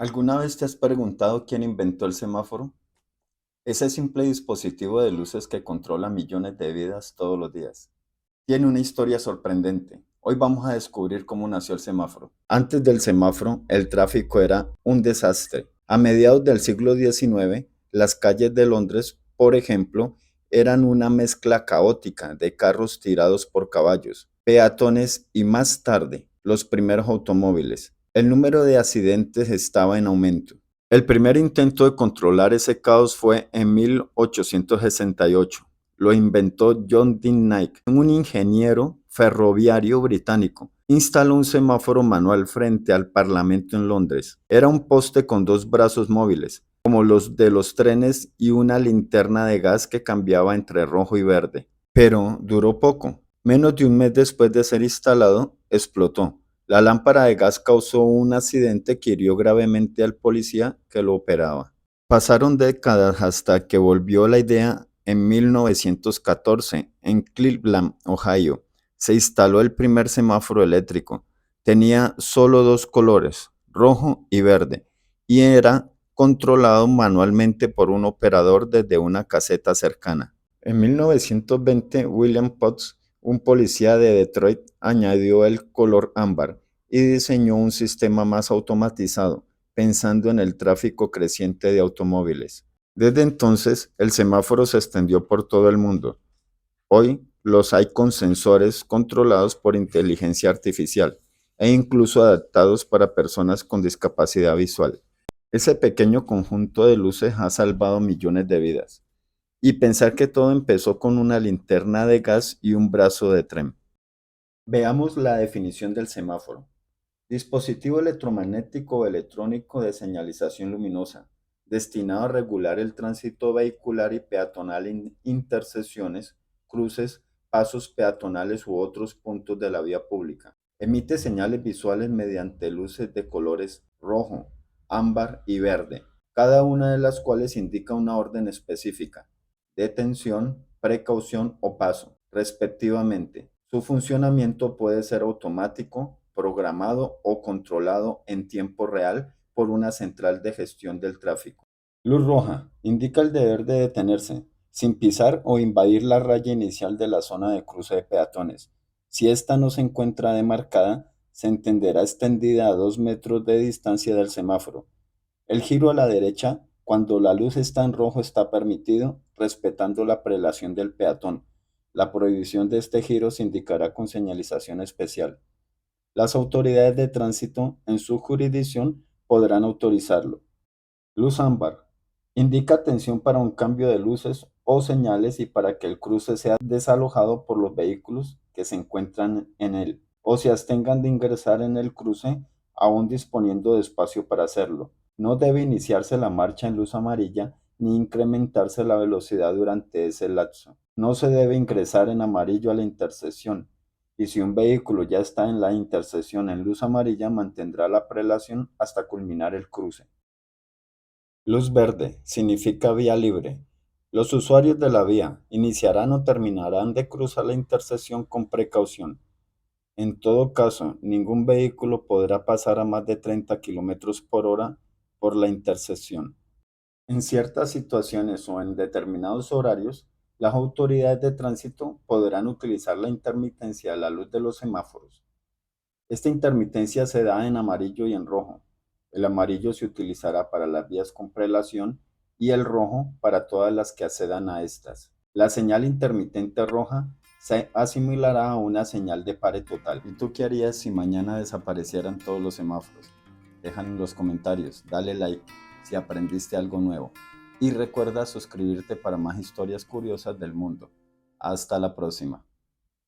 ¿Alguna vez te has preguntado quién inventó el semáforo? Ese simple dispositivo de luces que controla millones de vidas todos los días. Tiene una historia sorprendente. Hoy vamos a descubrir cómo nació el semáforo. Antes del semáforo, el tráfico era un desastre. A mediados del siglo XIX, las calles de Londres, por ejemplo, eran una mezcla caótica de carros tirados por caballos, peatones y más tarde, los primeros automóviles. El número de accidentes estaba en aumento. El primer intento de controlar ese caos fue en 1868. Lo inventó John Dean Knight, un ingeniero ferroviario británico. Instaló un semáforo manual frente al Parlamento en Londres. Era un poste con dos brazos móviles, como los de los trenes, y una linterna de gas que cambiaba entre rojo y verde. Pero duró poco. Menos de un mes después de ser instalado, explotó. La lámpara de gas causó un accidente que hirió gravemente al policía que lo operaba. Pasaron décadas hasta que volvió la idea en 1914 en Cleveland, Ohio. Se instaló el primer semáforo eléctrico. Tenía solo dos colores, rojo y verde, y era controlado manualmente por un operador desde una caseta cercana. En 1920, William Potts, un policía de Detroit, añadió el color ámbar y diseñó un sistema más automatizado, pensando en el tráfico creciente de automóviles. Desde entonces, el semáforo se extendió por todo el mundo. Hoy los hay con sensores controlados por inteligencia artificial e incluso adaptados para personas con discapacidad visual. Ese pequeño conjunto de luces ha salvado millones de vidas. Y pensar que todo empezó con una linterna de gas y un brazo de tren. Veamos la definición del semáforo. Dispositivo electromagnético o electrónico de señalización luminosa, destinado a regular el tránsito vehicular y peatonal en intersecciones, cruces, pasos peatonales u otros puntos de la vía pública. Emite señales visuales mediante luces de colores rojo, ámbar y verde, cada una de las cuales indica una orden específica: detención, precaución o paso, respectivamente. Su funcionamiento puede ser automático, programado o controlado en tiempo real por una central de gestión del tráfico. Luz roja indica el deber de detenerse, sin pisar o invadir la raya inicial de la zona de cruce de peatones. Si ésta no se encuentra demarcada, se entenderá extendida a 2 metros de distancia del semáforo. El giro a la derecha, cuando la luz está en rojo, está permitido, respetando la prelación del peatón. La prohibición de este giro se indicará con señalización especial. Las autoridades de tránsito en su jurisdicción podrán autorizarlo. Luz ámbar. Indica atención para un cambio de luces o señales y para que el cruce sea desalojado por los vehículos que se encuentran en él o se abstengan de ingresar en el cruce aún disponiendo de espacio para hacerlo. No debe iniciarse la marcha en luz amarilla ni incrementarse la velocidad durante ese lapso. No se debe ingresar en amarillo a la intersección, y si un vehículo ya está en la intersección en luz amarilla, mantendrá la prelación hasta culminar el cruce. Luz verde significa vía libre. Los usuarios de la vía iniciarán o terminarán de cruzar la intersección con precaución. En todo caso, ningún vehículo podrá pasar a más de 30 kilómetros por hora por la intersección. En ciertas situaciones o en determinados horarios, las autoridades de tránsito podrán utilizar la intermitencia de la luz de los semáforos. Esta intermitencia se da en amarillo y en rojo. El amarillo se utilizará para las vías con prelación y el rojo para todas las que accedan a estas. La señal intermitente roja se asimilará a una señal de pare total. ¿Y tú qué harías si mañana desaparecieran todos los semáforos? Déjalo en los comentarios, dale like si aprendiste algo nuevo. Y recuerda suscribirte para más historias curiosas del mundo. Hasta la próxima.